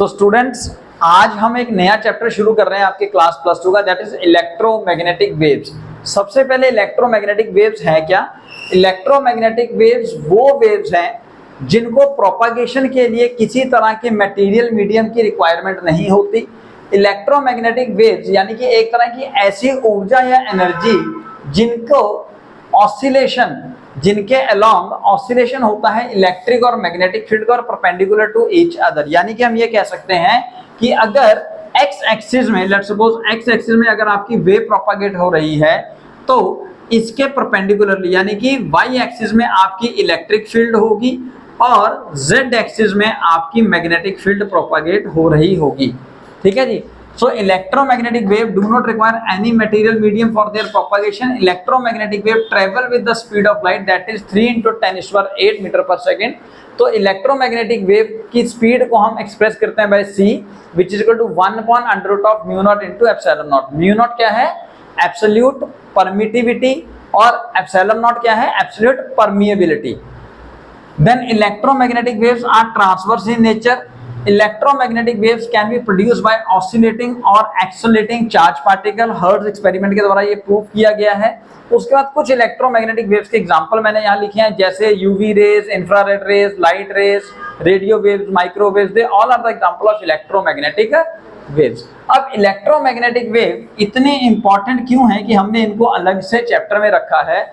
तो स्टूडेंट्स आज हम एक नया चैप्टर शुरू कर रहे हैं आपके क्लास प्लस 2 का, दैट इज इलेक्ट्रोमैग्नेटिक वेव्स। सबसे पहले इलेक्ट्रोमैग्नेटिक वेव्स है क्या? इलेक्ट्रोमैग्नेटिक वेव्स वो वेव्स हैं जिनको प्रोपागेशन के लिए किसी तरह के मटेरियल मीडियम की रिक्वायरमेंट नहीं होती। इलेक्ट्रोमैग्नेटिक वेव्स यानी कि एक तरह की ऐसी ऊर्जा या एनर्जी जिनको ऑसिलेशन, जिनके अलोंग ऑसिलेशन होता है इलेक्ट्रिक और मैग्नेटिक फील्ड का और परपेंडिकुलर टू ईच अदर। यानी कि हम ये कह सकते हैं कि अगर एक्स एक्सिस में, लेट्स सपोज एक्स एक्सिस में अगर आपकी वेव प्रोपागेट हो रही है तो इसके परपेंडिकुलरली यानी कि वाई एक्सिस में आपकी इलेक्ट्रिक फील्ड होगी और जेड एक्सिस में आपकी मैग्नेटिक फील्ड प्रोपागेट हो रही होगी। ठीक है जी। So electromagnetic wave do not require any material medium for their propagation. Electromagnetic wave travel with the speed of light, that is 3 × 10⁸ metre पर सेकेंड। तो इलेक्ट्रोमैग्नेटिक वेव की स्पीड को हम एक्सप्रेस करते हैं by c, which is equal to 1/√μ0 × ε0। μ0 क्या है? एब्सोल्यूट परमिटिविटी और ε0 क्या है? Absolute permeability. Then electromagnetic waves are transverse in nature. Electromagnetic waves can be produced by oscillating or accelerating charge particle। Hertz experiment के द्वारा ये प्रूव किया गया है। उसके बाद कुछ इलेक्ट्रोमैग्नेटिक वेव्स के एग्जांपल मैंने यहाँ लिखे हैं, जैसे UV rays, infrared rays, light rays, radio waves, microwaves, they all are the example of electromagnetic waves. अब इलेक्ट्रोमैग्नेटिक वेव इतने इंपॉर्टेंट क्यों है कि हमने इनको अलग से चैप्टर में रखा है?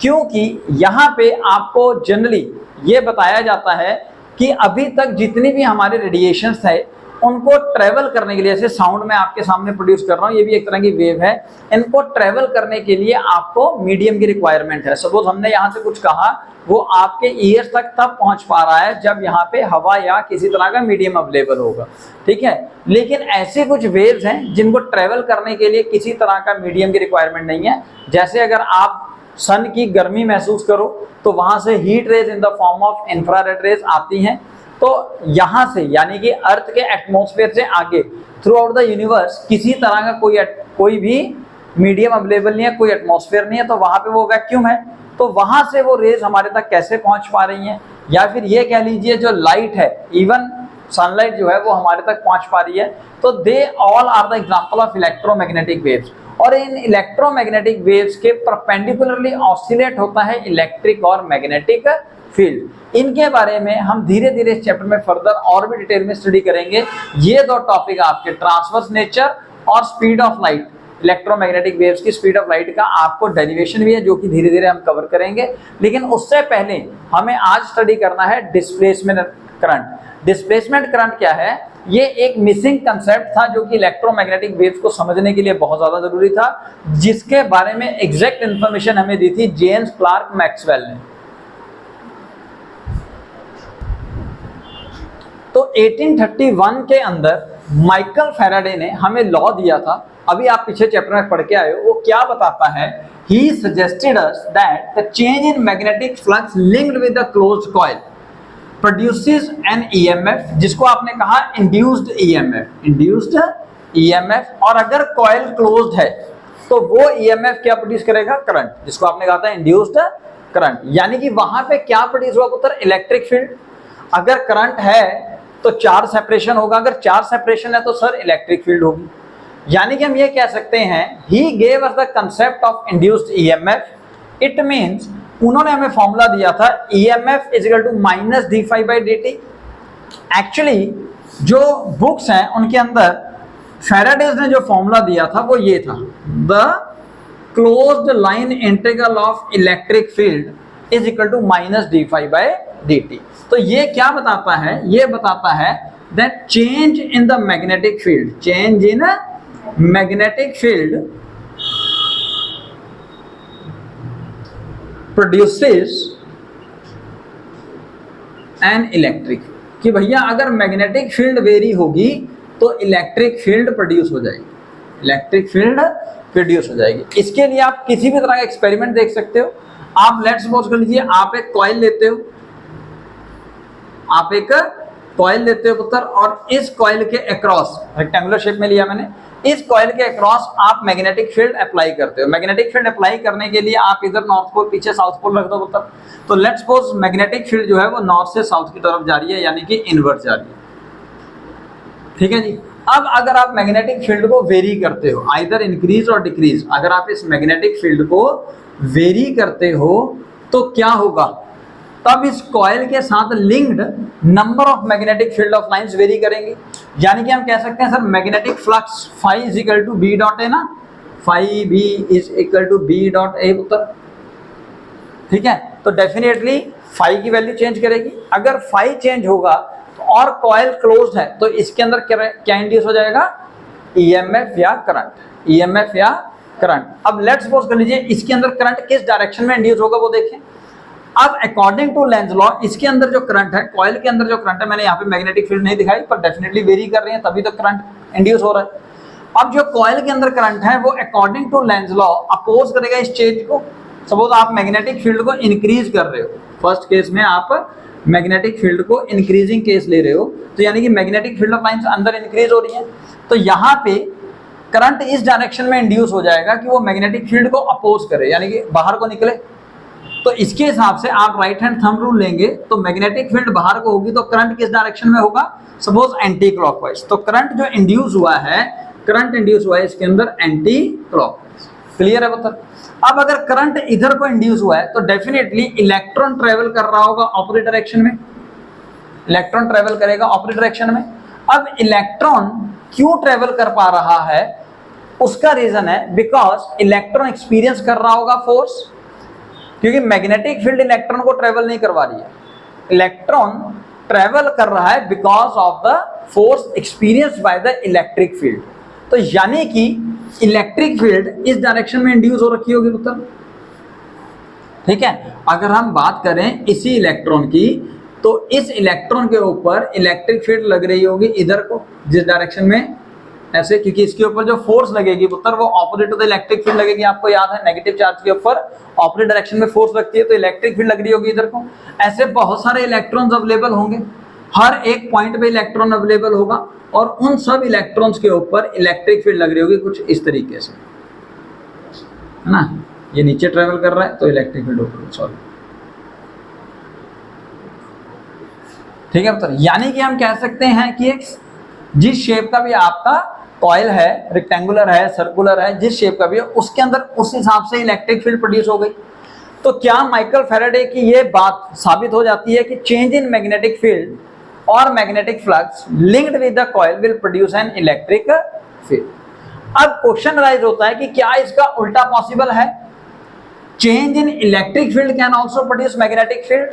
क्योंकि यहाँ पे आपको जनरली ये बताया जाता है कि अभी तक जितनी भी हमारे रेडिएशंस है उनको ट्रेवल करने के लिए, जैसे साउंड में आपके सामने प्रोड्यूस कर रहा हूँ, ये भी एक तरह की वेव है, इनको ट्रेवल करने के लिए आपको मीडियम की रिक्वायरमेंट है। सपोज हमने यहाँ से कुछ कहा, वो आपके ईयर्स तक तब पहुंच पा रहा है जब यहाँ पे हवा या किसी तरह का मीडियम अवेलेबल होगा। ठीक है, लेकिन ऐसे कुछ वेव्स हैं जिनको ट्रेवल करने के लिए किसी तरह का मीडियम की रिक्वायरमेंट नहीं है। जैसे अगर आप सन की गर्मी महसूस करो तो वहां से heat rays in the form of infrared rays आती हैं। तो यहां से यानी कि अर्थ के एटमॉस्फेयर से आगे थ्रू आउट द यूनिवर्स किसी तरह का कोई भी मीडियम अवेलेबल नहीं है, कोई एटमॉस्फेयर नहीं है, तो वहां पे वो वैक्यूम है। तो वहां से वो रेज हमारे तक कैसे पहुंच पा रही हैं? या फिर ये कह लीजिए जो लाइट है, इवन सनलाइट जो है वो हमारे तक पहुंच पा रही है। तो they all are the example of electromagnetic waves. और इन इलेक्ट्रोमैग्नेटिक वेव्स के परपेंडिकुलरली ऑसिलेट होता है इलेक्ट्रिक और मैग्नेटिक फील्ड। इनके बारे में हम धीरे धीरे इस चैप्टर में फर्दर और भी डिटेल में स्टडी करेंगे। ये दो टॉपिक आपके ट्रांसवर्स नेचर और speed of light, electromagnetic waves की स्पीड ऑफ लाइट का आपको डेरिवेशन भी है जो कि धीरे धीरे हम कवर करेंगे। लेकिन उससे पहले हमें आज स्टडी करना है डिस्प्लेसमेंट करंट। डिस्प्लेसमेंट करंट क्या है? ये एक मिसिंग कंसेप्ट था जो कि इलेक्ट्रोमैग्नेटिक वेव्स को समझने के लिए बहुत ज्यादा जरूरी था, जिसके बारे में एग्जैक्ट इंफॉर्मेशन हमें दी थी जेम्स क्लार्क मैक्सवेल ने। तो 1831 के अंदर माइकल फैराडे ने हमें लॉ दिया था, अभी आप पीछे चैप्टर में पढ़ के आए हो। वो क्या बताता है? He suggested us that the change in magnetic flux linked with the closed coil produces an EMF, जिसको आपने कहा induced EMF। और अगर कॉइल क्लोज्ड है तो वो EMF क्या प्रोड्यूस करेगा? करंट, जिसको आपने कहा था इंड्यूस्ड करंट। यानी कि वहां पे क्या प्रोड्यूस हुआ पुत्र? Electric field. अगर करंट है तो चार्ज सेपरेशन होगा, अगर चार्ज सेपरेशन है तो सर इलेक्ट्रिक फील्ड होगी। यानी कि हम ये कह सकते हैं he gave us the concept of induced EMF. It means उन्होंने हमें फॉर्मूला दिया था EMF is equal to -dφ/dt। Actually जो बुक्स हैं उनके अंदर फैराडेज ने जो फॉर्मूला दिया था वो ये था, the closed line integral of electric field is equal to -dφ/dt। तो ये क्या बताता है? ये बताता है that change in the magnetic field produces an electric, कि भैया अगर मैग्नेटिक फील्ड वेरी होगी तो इलेक्ट्रिक फील्ड प्रोड्यूस हो जाएगी। इसके लिए आप किसी भी तरह का एक्सपेरिमेंट देख सकते हो। आप लेट्स सपोज कर लीजिए, आप एक कॉइल लेते हो पुत्र, और इस कॉइल के अक्रॉस, रेक्टेंगुलर शेप में लिया मैंने, इस कॉइल के अक्रॉस आप मैग्नेटिक फील्ड अप्लाई करते हो। मैग्नेटिक फील्ड अप्लाई करने के लिए आप इधर नॉर्थ पोल, पीछे साउथ पोल रख दो पुत्र। तो लेट्स सपोज मैग्नेटिक फील्ड जो है वो नॉर्थ से साउथ की तरफ जा रही है, यानी कि इनवर्स जा रही है। ठीक है जी। अब अगर आप मैग्नेटिक फील्ड को वेरी करते हो, आइदर इंक्रीज और डिक्रीज, अगर आप इस मैग्नेटिक फील्ड को वेरी करते हो तो क्या होगा, तब इस कॉइल के साथ linked number of magnetic field of lines vary करेंगे। यानी कि हम कह सकते हैं sir magnetic flux phi is equal to B dot A ना, phi B is equal to B dot A उत्तर। ठीक है, तो डेफिनेटली फाई की वैल्यू चेंज करेगी। अगर फाई चेंज होगा तो और कॉइल क्लोज्ड है तो इसके अंदर क्या इंड्यूस हो जाएगा, ईएमएफ या करंट, ईएमएफ या करंट। अब लेट्स सपोज कर लीजिए इसके अंदर करंट किस डायरेक्शन में इंड्यूस होगा वो देखें। अब अकॉर्डिंग टू लेंज लॉ इसके अंदर जो करंट है, कॉइल के अंदर जो करंट है, मैंने यहाँ पे मैग्नेटिक फील्ड नहीं दिखाई पर डेफिनेटली वेरी कर रही है तभी तो करंट इंड्यूस हो रहा है। अब जो कॉइल के अंदर करंट है वो according to Lenz law oppose करेगा इस चेंज को। सपोज आप मैग्नेटिक फील्ड को इंक्रीज कर रहे हो, फर्स्ट केस में आप मैग्नेटिक फील्ड को इंक्रीजिंग केस ले रहे हो, तो यानी कि मैग्नेटिक फील्ड ऑफ लाइंस अंदर इंक्रीज हो रही है, तो यहाँ पे करंट इस डायरेक्शन में इंड्यूस हो जाएगा कि वो मैग्नेटिक फील्ड को अपोज करे, यानी कि बाहर को निकले। तो इसके हिसाब से आप राइट हैंड थंब रूल लेंगे तो मैग्नेटिक फील्ड बाहर को होगी तो करंट किस डायरेक्शन में होगा, सपोज एंटी क्लॉकवाइज। तो करंट जो इंड्यूस हुआ है, करंट इंड्यूस हुआ है इसके अंदर एंटी क्लॉकवाइज। क्लियर है बता। अब अगर करंट इधर को इंड्यूस हुआ है तो डेफिनेटली इलेक्ट्रॉन ट्रेवल कर रहा होगा ऑपोजिट डायरेक्शन में, इलेक्ट्रॉन ट्रेवल करेगा ऑपोजिट डायरेक्शन में। अब इलेक्ट्रॉन क्यों ट्रेवल कर पा रहा है, उसका रीजन है बिकॉज इलेक्ट्रॉन एक्सपीरियंस कर रहा होगा फोर्स, क्योंकि मैग्नेटिक फील्ड इलेक्ट्रॉन को ट्रेवल नहीं करवा रही है, इलेक्ट्रॉन ट्रेवल कर रहा है because of the force experienced by the electric field. तो यानी कि इलेक्ट्रिक फील्ड इस डायरेक्शन में इंड्यूस हो रखी होगी उत्तर। ठीक है, अगर हम बात करें इसी इलेक्ट्रॉन की तो इस इलेक्ट्रॉन के ऊपर इलेक्ट्रिक फील्ड लग रही होगी इधर को, जिस डायरेक्शन में ऐसे, क्योंकि इसके ऊपर जो फोर्स लगेगी उत्तर वो opposite to the electric field लगेगी। आपको याद है नेगेटिव चार्ज के ऊपर ऑपोजिट डायरेक्शन में फोर्स लगती है तो इलेक्ट्रिक फील्ड लग रही होगी इधर को। ऐसे बहुत सारे इलेक्ट्रॉन्स अवेलेबल होंगे, हर एक पॉइंट पे इलेक्ट्रॉन अवेलेबल होगा और उन सब इलेक्ट्रॉन्स के ऊपर इलेक्ट्रिक फील्ड लग रही होगी कुछ इस तरीके से, है ना। ये नीचे ट्रेवल कर रहा है तो इलेक्ट्रिक फील्ड ऊपर, सॉरी। ठीक है बता, यानी कि हम कह सकते हैं कि एक जिस शेप का भी आपका कॉइल है, रेक्टेंगुलर है, सर्कुलर है, जिस शेप का भी है उसके अंदर उस हिसाब से इलेक्ट्रिक फील्ड प्रोड्यूस हो गई। तो क्या माइकल फैराडे की ये बात साबित हो जाती है कि चेंज इन मैग्नेटिक फील्ड और magnetic flux linked with the coil will produce an electric field. अब क्वेश्चन राइज होता है कि क्या इसका उल्टा पॉसिबल है, change in electric field can also produce magnetic field.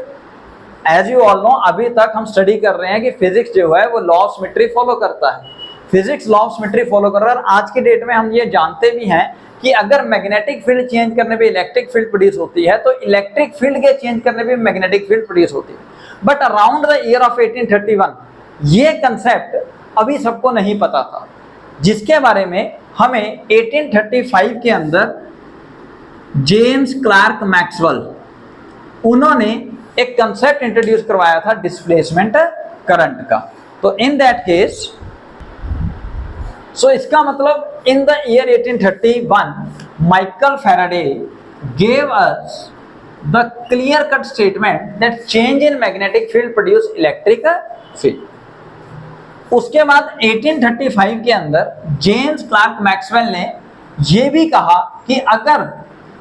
As you all know, अभी तक हम स्टडी कर रहे हैं कि फिजिक्स जो है वो लॉ ऑफ सिमेट्री फॉलो करता है, physics law of symmetry follow कर रहा है। आज के डेट में हम ये जानते भी हैं कि अगर मैग्नेटिक फील्ड चेंज करने पे इलेक्ट्रिक फील्ड प्रोड्यूस होती है तो इलेक्ट्रिक फील्ड के चेंज करने पे मैग्नेटिक फील्ड प्रोड्यूस होती है। But around the year of 1831 ये कंसेप्ट अभी सबको नहीं पता था, जिसके बारे में हमें 1835 के अंदर जेम्स क्लार्क मैक्सवेल उन्होंने एक कंसेप्ट इंट्रोड्यूस करवाया था डिस्प्लेसमेंट करंट का। तो इन दैट केस, सो इसका मतलब in the year 1831 Michael Faraday gave us the clear cut statement that change in magnetic field produce electric field. उसके बाद 1835 के अंदर जेम्स क्लार्क मैक्सवेल ने यह भी कहा कि अगर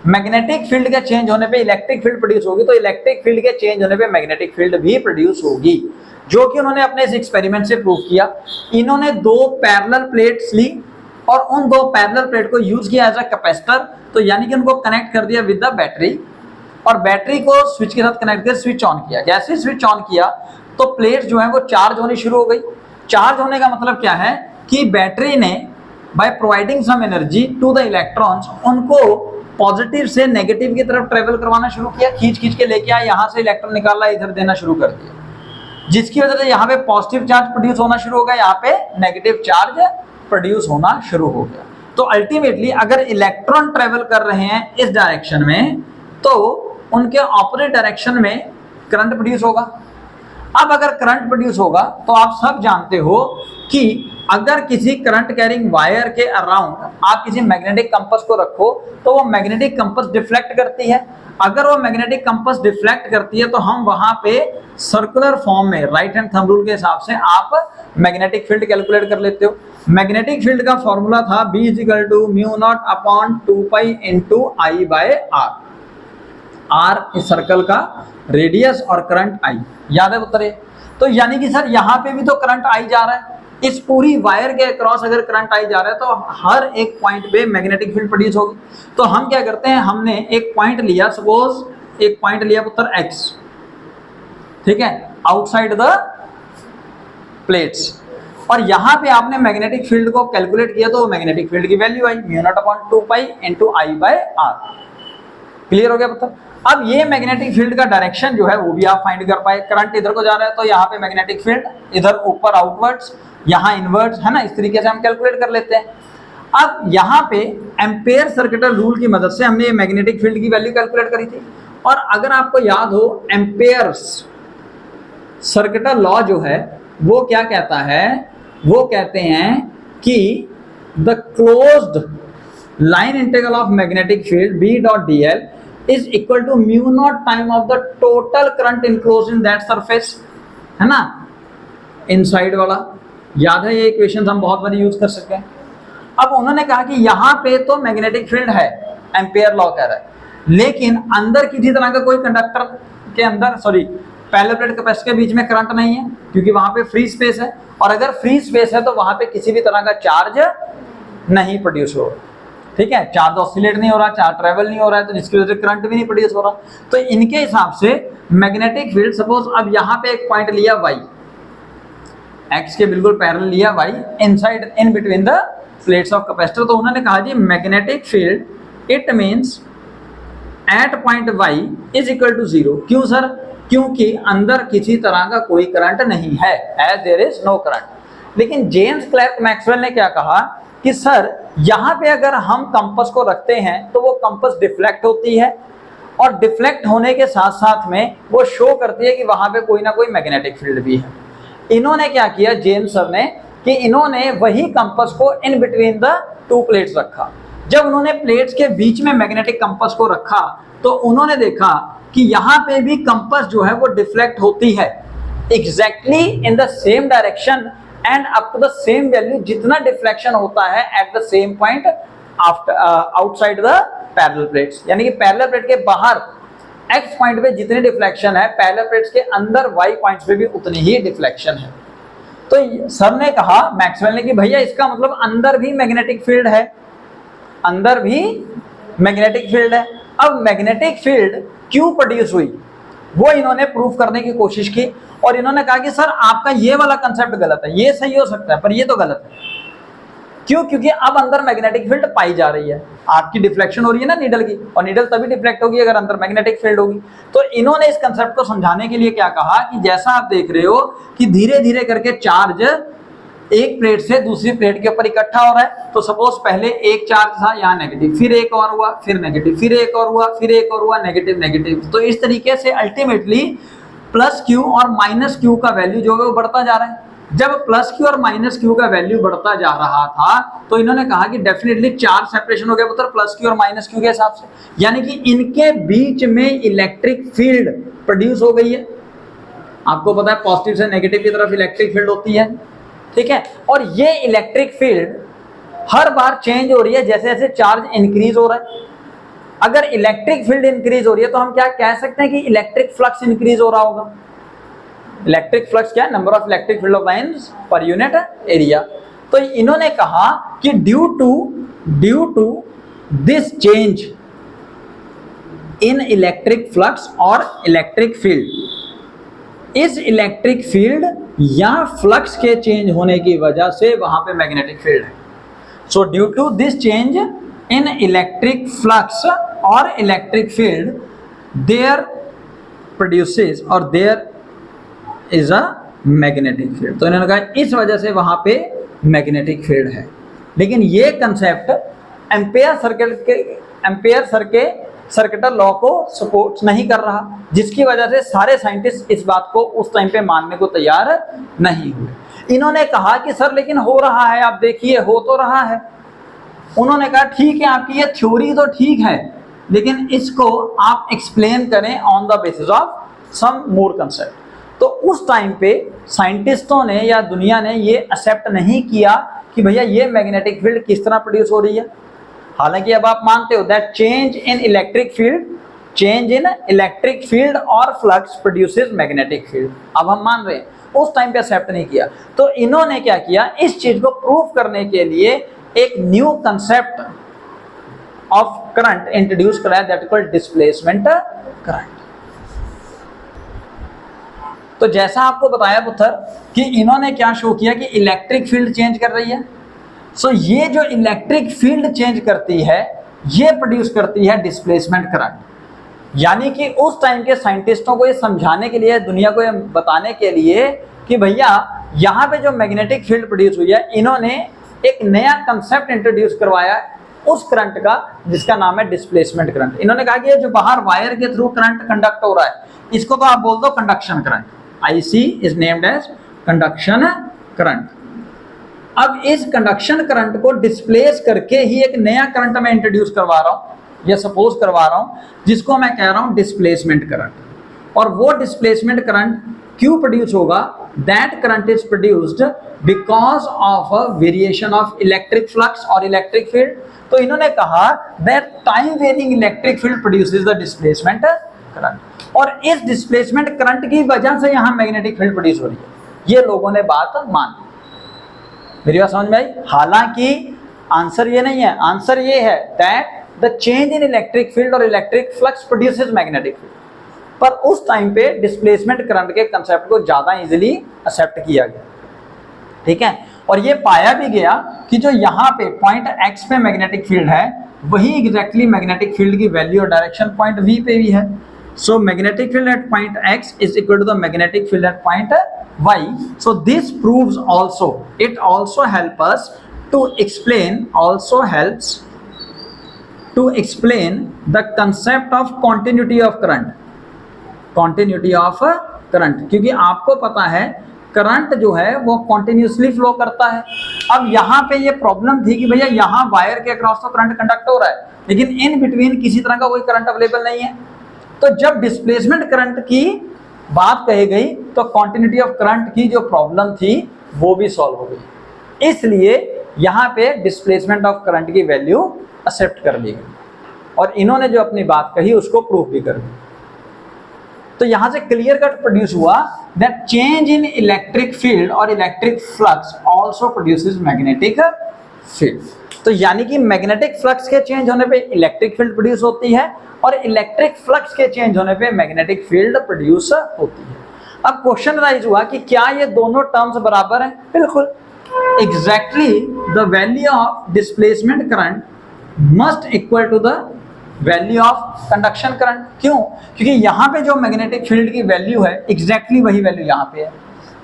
मैग्नेटिक फील्ड के चेंज होने पे इलेक्ट्रिक फील्ड प्रोड्यूस होगी तो इलेक्ट्रिक फील्ड के चेंज होने पे मैग्नेटिक फील्ड भी प्रोड्यूस होगी, जो कि उन्होंने अपने इस एक्सपेरिमेंट से प्रूव किया। इन्होंने दो पैरेलल प्लेट्स ली और उन दो पैरेलल प्लेट को यूज किया एज अ कैपेसिटर, तो यानी कि उनको कनेक्ट कर दिया विद द बैटरी और बैटरी को स्विच के साथ कनेक्ट कर स्विच ऑन किया। जैसे स्विच ऑन किया तो प्लेट जो है वो चार्ज होनी शुरू हो गई। चार्ज होने का मतलब क्या है कि बैटरी ने by providing some energy to the electrons उनको पॉजिटिव से नेगेटिव की तरफ ट्रेवल करवाना शुरू किया, खींच खींच के लेके आया, यहाँ से इलेक्ट्रॉन निकाला इधर देना शुरू कर दिया, जिसकी वजह से यहाँ पे पॉजिटिव चार्ज प्रोड्यूस होना शुरू हो गया, यहाँ पे नेगेटिव चार्ज प्रोड्यूस होना शुरू हो गया। तो अल्टीमेटली अगर इलेक्ट्रॉन ट्रेवल कर रहे हैं इस डायरेक्शन में तो उनके ऑपोजिट डायरेक्शन में करंट प्रोड्यूस होगा। अब अगर करंट प्रोड्यूस होगा तो आप सब जानते हो कि अगर किसी करंट कैरिंग वायर के अराउंड आप किसी मैग्नेटिक कंपास को रखो तो वो मैग्नेटिक कंपास डिफ्लेक्ट करती है। अगर वो मैग्नेटिक कंपास डिफ्लेक्ट करती है तो हम वहां पे सर्कुलर फॉर्म में राइट हैंड थंब रूल के हिसाब से आप मैग्नेटिक फील्ड कैलकुलेट कर लेते हो। मैग्नेटिक फील्ड का फॉर्मूला था B = μ0/2π × I/r। r इस सर्कल का रेडियस और करंट I, याद है उत्तर? तो यानी कि सर यहाँ पे भी तो करंट I जा रहा है, इस पूरी वायर के अक्रॉस अगर करंट आई जा रहा है तो हर एक पॉइंट पे मैग्नेटिक फील्ड प्रोड्यूस होगी। तो हम क्या करते हैं, हमने एक पॉइंट लिया, सपोज एक पॉइंट लिया पुत्र x, ठीक है, आउटसाइड द प्लेट्स, और यहां पे आपने मैग्नेटिक फील्ड को कैलकुलेट किया तो मैग्नेटिक फील्ड की वैल्यू आई μ0/2π × I/r। क्लियर हो गया पुत्र? अब ये मैग्नेटिक फील्ड का डायरेक्शन जो है वो भी आप फाइंड कर पाए। करंट इधर को जा रहा है तो यहाँ पे मैग्नेटिक फील्ड इधर ऊपर आउटवर्ड्स, यहाँ इनवर्ड्स, है ना, इस तरीके से हम कैलकुलेट कर लेते हैं। अब यहाँ पे एम्पेयर सर्किटल रूल की मदद से हमने ये मैग्नेटिक फील्ड की वैल्यू कैलकुलेट करी थी। और अगर आपको याद हो, एम्पेयर्स सर्किटल लॉ जो है वो क्या कहता है, वो कहते हैं कि the closed line integral of magnetic field B.dl is equal to μ0 time of the total current enclosed in that surface, है ना, इनसाइड वाला। याद है ये इक्वेशंस हम बहुत बार यूज कर सकते हैं। अब उन्होंने कहा कि यहाँ पे तो मैग्नेटिक फील्ड है, एम्पेयर लॉ कह रहा है, लेकिन अंदर किसी तरह का कोई कंडक्टर के अंदर, सॉरी, पैरेलल प्लेट कैपेसिटर के बीच में करंट नहीं है क्योंकि वहां पे फ्री स्पेस है, और अगर फ्री स्पेस है तो वहां पे किसी भी तरह का चार्ज नहीं प्रोड्यूस हो, ठीक है, चार्ज ऑसिलेट नहीं हो रहा, चार्ज ट्रेवल नहीं हो रहा है, तो जिसकी वजह से करंट भी नहीं प्रोड्यूस हो रहा। तो इनके हिसाब से मैग्नेटिक फील्ड, सपोज अब यहाँ पे एक पॉइंट लिया y, x के बिल्कुल पैरेलल लिया y, inside in between the plates of capacitor, तो उन्होंने कहा जी magnetic field it means at point y is equal to 0। क्यों सर? क्योंकि अंदर किसी तरह का कोई करंट नहीं है, as there is no current. लेकिन जेम्स क्लर्क मैक्सवेल ने क्या कहा कि सर यहाँ पे अगर हम कंपास को रखते हैं तो वो कंपास डिफ्लेक्ट होती है, और डिफ्लेक्ट होने के साथ साथ में वो शो करती है कि वहां पे कोई ना कोई मैग्नेटिक फील्ड भी है। इन्होंने क्या किया, जेम्स सर ने, कि इन्होंने वही कंपास को इन बिटवीन द टू प्लेट्स रखा। जब उन्होंने प्लेट्स के बीच में मैग्नेटिक कंपास को रखा तो उन्होंने देखा कि यहाँ पे भी कंपास जो है वो डिफ्लेक्ट होती है exactly in the same direction and up to the same value जितना डिफ्लेक्शन होता है at the same point after outside the parallel plates. यानी कि पैरेलल प्लेट के बाहर एक्स पॉइंट पे जितनी डिफ्लेक्शन है, पैरेलल प्लेट्स के अंदर वाई पॉइंट्स पे भी उतनी ही डिफ्लेक्शन है। तो सर ने कहा, मैक्सवेल ने, कि भैया इसका मतलब अंदर भी मैग्नेटिक फील्ड है, अंदर भी मैग्नेटिक फील्ड है। अब मैग्नेटिक फील्ड क्यों प्रोड्यूस हुई वो इन्होंने प्रूफ करने की कोशिश की, और इन्होंने कहा कि सर आपका ये वाला कंसेप्ट गलत है, ये सही हो सकता है पर ये तो गलत है। क्यों? क्योंकि अब अंदर मैग्नेटिक फील्ड पाई जा रही है, आपकी डिफ्लेक्शन हो रही है ना नीडल की, और नीडल तभी डिफ्लेक्ट होगी अगर अंदर मैग्नेटिक फील्ड होगी। तो इन्होंने इस कंसेप्ट को समझाने के लिए क्या कहा कि जैसा आप देख रहे हो कि धीरे धीरे करके चार्ज एक प्लेट से दूसरी प्लेट के ऊपर इकट्ठा हो रहा है। तो सपोज पहले एक चार्ज था यहाँ नेगेटिव, फिर एक और हुआ, फिर नेगेटिव, फिर एक और हुआ, फिर एक और हुआ, नेगेटिव नेगेटिव। तो इस तरीके से अल्टीमेटली प्लस क्यू और माइनस क्यू का वैल्यू जो है वो बढ़ता जा रहा है। जब प्लस क्यू और माइनस क्यू का वैल्यू बढ़ता जा रहा था तो इन्होंने कहा कि डेफिनेटली चार्ज सेपरेशन हो गया पुत्र प्लस क्यू और माइनस क्यू के हिसाब से, यानी कि इनके बीच में इलेक्ट्रिक फील्ड प्रोड्यूस हो गई है। आपको पता है पॉजिटिव से नेगेटिव की तरफ इलेक्ट्रिक फील्ड होती है, ठीक है, और ये इलेक्ट्रिक फील्ड हर बार चेंज हो रही है जैसे जैसे चार्ज इंक्रीज हो रहा है। अगर इलेक्ट्रिक फील्ड इंक्रीज हो रही है तो हम क्या कह सकते हैं कि इलेक्ट्रिक फ्लक्स इंक्रीज हो रहा होगा। इलेक्ट्रिक फ्लक्स क्या है? Number of electric field of lines per unit area. तो इन्होंने कहा कि due to this change in electric flux और इलेक्ट्रिक फील्ड, इस इलेक्ट्रिक फील्ड या फ्लक्स के चेंज होने की वजह से वहां पे मैग्नेटिक फील्ड है। So due to this change in electric flux और इलेक्ट्रिक फील्ड देयर प्रोड्यूसेस और there is a magnetic field. तो इन्होंने कहा इस वजह से वहां पे मैग्नेटिक फील्ड है। लेकिन ये कंसेप्ट एम्पेयर सर्किटल लॉ को सपोर्ट नहीं कर रहा, जिसकी वजह से सारे साइंटिस्ट इस बात को उस टाइम पे मानने को तैयार नहीं हुए। इन्होंने कहा कि सर लेकिन हो रहा है, आप देखिए हो तो रहा है। उन्होंने कहा ठीक है, आपकी ये थ्योरी तो ठीक है, लेकिन इसको आप एक्सप्लेन करें on the basis of some more concept. तो उस टाइम पे साइंटिस्टों ने या दुनिया ने ये एक्सेप्ट नहीं किया कि भैया ये मैग्नेटिक फील्ड किस तरह प्रोड्यूस हो रही है। हालांकि अब आप मानते हो that change in electric field और फ्लक्स प्रोड्यूसेस मैग्नेटिक फील्ड, अब हम मान रहे हैं, उस टाइम पे एक्सेप्ट नहीं किया। तो इन्होंने क्या किया, इस चीज को प्रूव करने के लिए एक new concept of current introduce कराया, दैट कॉल्ड डिस्प्लेसमेंट करंट। तो जैसा आपको बताया पुत्र कि इन्होंने क्या शो किया कि इलेक्ट्रिक फील्ड चेंज कर रही है। सो ये जो इलेक्ट्रिक फील्ड चेंज करती है ये प्रोड्यूस करती है डिस्प्लेसमेंट करंट। यानी कि उस टाइम के साइंटिस्टों को ये समझाने के लिए, दुनिया को ये बताने के लिए कि भैया यहाँ पे जो मैग्नेटिक फील्ड प्रोड्यूस हुई है, इन्होंने एक नया कंसेप्ट इंट्रोड्यूस करवाया उस करंट का जिसका नाम है डिस्प्लेसमेंट करंट। इन्होंने कहा कि ये जो बाहर वायर के थ्रू करंट कंडक्ट हो रहा है इसको तो आप बोल दो conduction current. IC is named as conduction current. अब इस कंडक्शन करंट को डिस्प्लेस करके ही एक नया करंट मैं इंट्रोड्यूस करवा रहा हूं या सपोज करवा रहा हूं जिसको मैं कह रहा हूं डिस्प्लेसमेंट करंट। और वो डिस्प्लेसमेंट करंट क्यों प्रोड्यूस होगा, that current is produced because of a variation of electric flux और इलेक्ट्रिक फील्ड। तो इन्होंने कहा that time varying electric field produces the displacement current, और इस डिस्प्लेसमेंट करंट की वजह से यहां मैग्नेटिक फील्ड प्रोड्यूस हो रही है। ये लोगों ने बात मान ली। मेरी बात समझ में आई? हालांकि आंसर ये नहीं है, आंसर ये है that the change in electric field और electric flux produces magnetic field. पर उस टाइम पे डिस्प्लेसमेंट करंट के कंसेप्ट को ज्यादा इजीली एक्सेप्ट किया गया, ठीक है। और ये पाया भी गया कि जो यहाँ पे पॉइंट x पे मैग्नेटिक फील्ड है वही एग्जैक्टली मैग्नेटिक फील्ड की वैल्यू और डायरेक्शन पॉइंट v पे भी है। So magnetic field at point x is equal to the magnetic field at point y। So this proves also, it also help us to explain, also helps to explain the concept of continuity of current, continuity of current. क्योंकि आपको पता है current जो है वो continuously flow करता है। अब यहाँ पे ये प्रॉब्लम थी कि भैया यहाँ वायर के अक्रॉस तो करंट कंडक्ट हो रहा है लेकिन इन बिटवीन किसी तरह का कोई करंट अवेलेबल नहीं है। तो जब डिस्प्लेसमेंट करंट की बात कही गई तो कॉन्टिन्यूटी ऑफ करंट की जो प्रॉब्लम थी वो भी सॉल्व हो गई। इसलिए यहाँ पे डिस्प्लेसमेंट ऑफ करंट की वैल्यू एक्सेप्ट कर ली गई और इन्होंने जो अपनी बात कही उसको प्रूव भी कर दी। तो यहां से क्लियर कट प्रोड्यूस हुआ that change in electric field और electric flux also produces magnetic field. तो यानी कि मैग्नेटिक फ्लक्स के चेंज होने पे इलेक्ट्रिक फील्ड प्रोड्यूस होती है और इलेक्ट्रिक फ्लक्स के चेंज होने पे मैग्नेटिक फील्ड प्रोड्यूस होती है। अब क्वेश्चन राइज हुआ कि क्या ये दोनों टर्म्स बराबर हैं? बिल्कुल, exactly the value of displacement current must equal to the value of conduction current. क्यों? क्योंकि यहाँ पे जो मैग्नेटिक फील्ड की वैल्यू है एग्जैक्टली वही वैल्यू यहाँ पे है।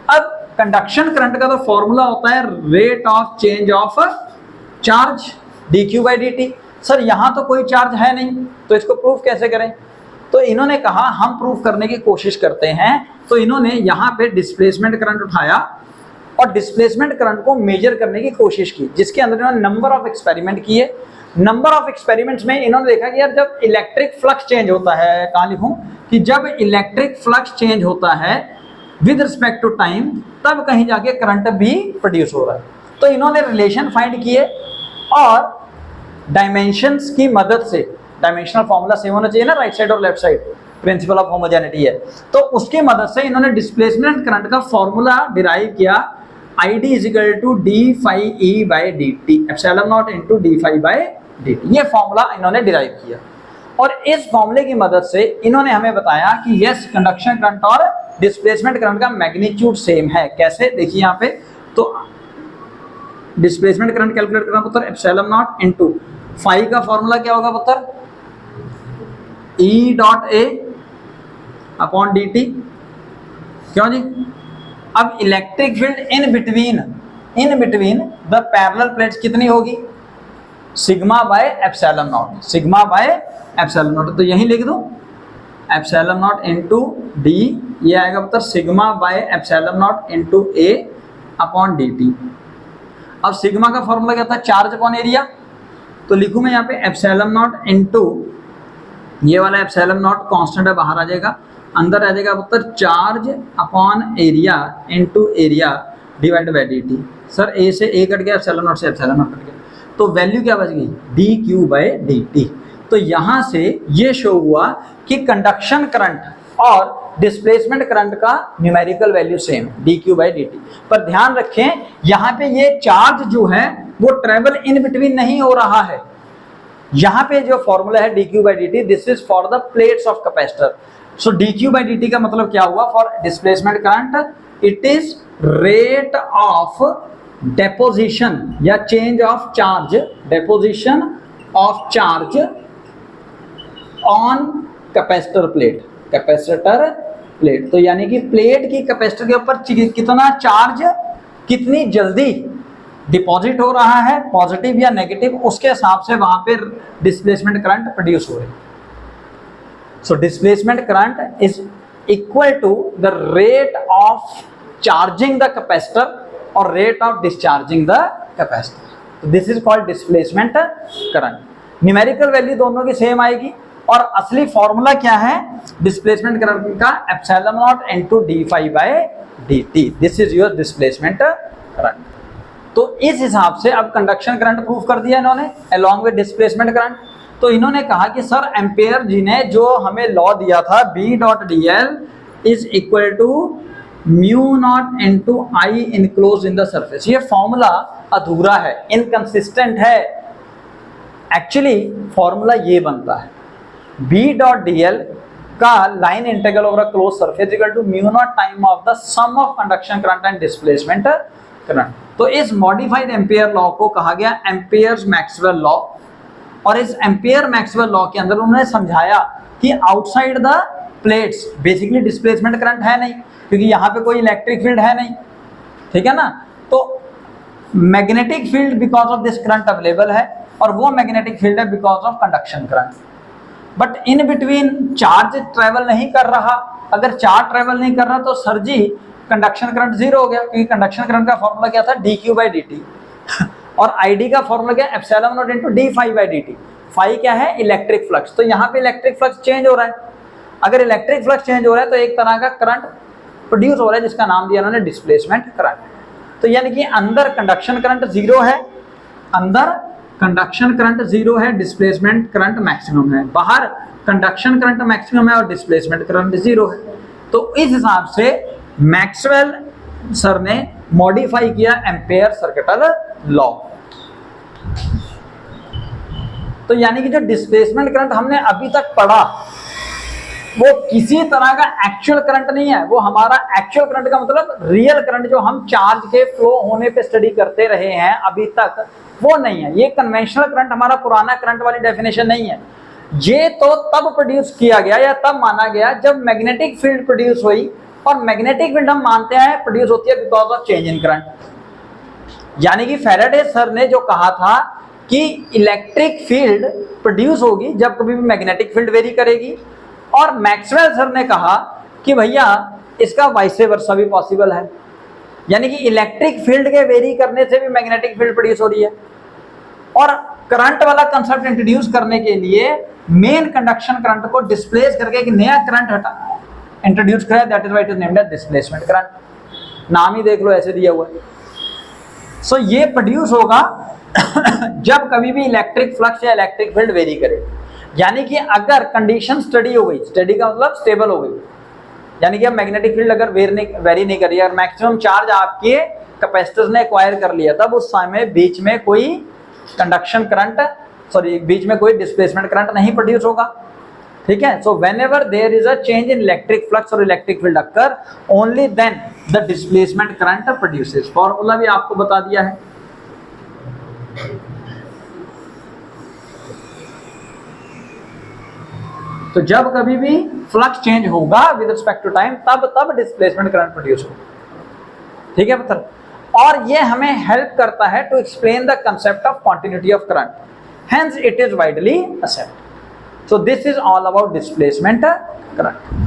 अब कंडक्शन करंट का तो फॉर्मूला होता है rate of change of charge dq by dt। Sir यहाँ तो कोई चार्ज है नहीं तो इसको प्रूफ कैसे करें? तो इन्होंने कहा हम प्रूफ करने की कोशिश करते हैं। तो इन्होंने यहाँ पे डिस्प्लेसमेंट करंट उठाया और डिस्प्लेसमेंट करंट को मेजर करने की कोशिश की, जिसके अंदर इन्होंने नंबर ऑफ एक्सपेरिमेंट किए। नंबर ऑफ एक्सपेरिमेंट्स में इन्होंने देखा कि यार जब इलेक्ट्रिक फ्लक्स चेंज होता है, कहाँ लिखूं, कि जब इलेक्ट्रिक फ्लक्स चेंज होता है विद रिस्पेक्ट टू टाइम तब कहीं जाके करंट भी प्रोड्यूस हो रहा है। तो इन्होंने रिलेशन फाइंड किए और डायमेंशंस की मदद से, डायमेंशनल फॉर्मूला सेम होना चाहिए ना राइट साइड और left side, principle of homogeneity है, तो उसकी मदद से इन्होंने डिस्प्लेसमेंट करंट का फॉर्मूला डिराइव किया id is equal to d phi e by dt epsilon naught into d phi by dt। ये फॉर्मूला इन्होंने डिराइव किया और इस फॉर्मूले की मदद से इन्होंने हमें बताया कि यस कंडक्शन करंट और डिस्प्लेसमेंट करंट का मैग्नीट्यूड सेम है। कैसे? देखिए यहाँ पे तो डिस्प्लेसमेंट करंट कैलकुलेट करना पुत्र एप्सिलॉन नॉट इनटू फाई का फॉर्मूला क्या होगा पुत्र E dot A upon D T. क्यों जी? अब electric field in between the parallel plates कितनी होगी? Sigma by epsilon not, sigma by epsilon not. तो यही लिख दूं एप्सिलॉन नॉट इनटू डी, ये आएगा पुत्र sigma by epsilon not into A upon dt। अब सिग्मा का फॉर्मूला क्या था, चार्ज अपॉन एरिया, तो लिखूं मैं यहाँ पे एप्सिलॉन नॉट इनटू ये वाला एप्सिलॉन नॉट कांस्टेंट है, बाहर आ जाएगा, अंदर आ जाएगा उत्तर charge upon area into area divide by dt। Sir A से ए कट गया, एप्सिलॉन नॉट से एप्सिलॉन नॉट कट गया, तो वैल्यू क्या बच गई, dq बाय dt। तो यहां से ये शो हुआ कि कंडक्शन करंट और डिस्प्लेसमेंट करंट का numerical value same, dq by dt। पर ध्यान रखें यहां पे ये चार्ज जो है वो ट्रेवल इन बिटवीन नहीं हो रहा है। यहां पे जो फॉर्मूला है dq by dt, this is for the plates of capacitor. So dq by dt का मतलब क्या हुआ, for displacement current it is rate of deposition या change of charge, deposition of charge on capacitor plate, capacitor plate. तो यानी कि plate की capacitor के ऊपर कितना चार्ज कितनी जल्दी डिपॉजिट हो रहा है, पॉजिटिव या नेगेटिव, उसके हिसाब से वहां पे डिस्प्लेसमेंट करंट प्रोड्यूस हो रही है। So displacement current is equal to the rate of charging the capacitor और rate of discharging the capacitor. This is called displacement current. Numerical value दोनों की सेम आएगी और असली फॉर्मूला क्या है डिस्प्लेसमेंट करंट का, epsilon not into d phi by dt। This is your displacement current. तो इस हिसाब से अब कंडक्शन करंट प्रूव कर दिया इन्होंने अलॉन्ग विद डिस्प्लेसमेंट करंट। तो इन्होंने कहा कि सर एम्पेयर जी ने जो हमें लॉ दिया था B dot dl is equal to mu not into I enclose in the surface, ये फॉर्मूला अधूरा है, इनकंसिस्टेंट है। एक्चुअली फॉर्मूला ये बनता है B डॉट dl का line integral over a close surface equal to mu not time of the sum of conduction current and displacement current. तो इस मॉडिफाइड एम्पेयर लॉ को कहा गया एम्पेयर्स मैक्सवेल लॉ, और इस एम्पेयर मैक्सवेल लॉ के अंदर उन्होंने समझाया कि outside the plates basically displacement current है नहीं, क्योंकि यहाँ पे कोई इलेक्ट्रिक फील्ड है नहीं, ठीक है ना। तो magnetic field because of this current available है, और वो मैग्नेटिक फील्ड है because of conduction current. But in between charge travel नहीं कर रहा। अगर चार्ज ट्रेवल नहीं कर रहा तो सर जी कंडक्शन करंट जीरो हो गया, क्योंकि कंडक्शन करंट का फॉर्मूला क्या था, dq बाय dt और id का फॉर्मूला क्या, epsilon not into d phi by dt। Phi क्या है, इलेक्ट्रिक फ्लक्स। तो यहाँ पे इलेक्ट्रिक फ्लक्स चेंज हो रहा है। अगर इलेक्ट्रिक फ्लक्स चेंज हो रहा है तो एक तरह का करंट प्रोड्यूस हो रहा है जिसका नाम दिया उन्होंने डिस्प्लेसमेंट करंट। तो यानी कि अंदर कंडक्शन करंट जीरो है, अंदर कंडक्शन करंट जीरो है, डिस्प्लेसमेंट करंट मैक्सिमम है, बाहर कंडक्शन करंट मैक्सिमम है और डिस्प्लेसमेंट करंट जीरो है। तो इस हिसाब से मैक्सवेल सर ने मॉडिफाई किया एम्पेयर सर्किटल लॉ। तो यानी कि जो डिस्प्लेसमेंट करंट हमने अभी तक पढ़ा वो किसी तरह का एक्चुअल करंट नहीं है। वो हमारा एक्चुअल करंट का मतलब रियल करंट जो हम चार्ज के फ्लो होने पे स्टडी करते रहे हैं अभी तक, वो नहीं है। ये कन्वेंशनल करंट हमारा पुराना करंट वाली डेफिनेशन नहीं है। ये तो तब प्रोड्यूस किया गया या तब माना गया जब मैग्नेटिक फील्ड प्रोड्यूस हुई, और मैग्नेटिक फील्ड हम मानते हैं प्रोड्यूस होती है because of change in current. यानी कि फैराडे सर ने जो कहा था कि इलेक्ट्रिक फील्ड प्रोड्यूस होगी जब कभी भी मैग्नेटिक फील्ड वेरी करेगी, और मैक्सवेल सर ने कहा कि भैया इसका वाइस वर्सा भी पॉसिबल है, यानी कि इलेक्ट्रिक फील्ड के वेरी करने से भी मैग्नेटिक फील्ड प्रोड्यूस हो रही है। और करंट वाला कंसेप्ट इंट्रोड्यूस करने के लिए मेन कंडक्शन करंट को डिस्प्लेस करके एक नया करंट हटा इंट्रोड्यूस करा, that is why it is named as displacement current. नाम ही देख लो ऐसे दिया हुआ है। सो ये प्रोड्यूस होगा जब कभी भी इलेक्ट्रिक फ्लक्स या इलेक्ट्रिक फील्ड वेरी करे। यानी कि अगर कंडीशन स्टडी हो गई, स्टडी का मतलब स्टेबल हो गई, यानी कि अब मैग्नेटिक फील्ड अगर वेरी नहीं कर रही है और मैक्सिमम चार्ज आपके कैपेसिटर्स ने एक्वायर कर लिया, तब उस समय बीच में कोई कंडक्शन करंट बीच में कोई डिस्प्लेसमेंट करंट नहीं प्रोड्यूस होगा, ठीक है। So whenever there is a change in electric flux और electric field occur, only then the displacement current produces. Formula भी आपको बता दिया है। तो जब कभी भी फ्लक्स चेंज होगा विद रिस्पेक्ट टू टाइम, तब डिस्प्लेसमेंट करंट प्रोड्यूस होगा, ठीक है पुत्र। और ये हमें हेल्प करता है to explain the concept of continuity of current, hence it is widely accepted. So this is all about displacement current.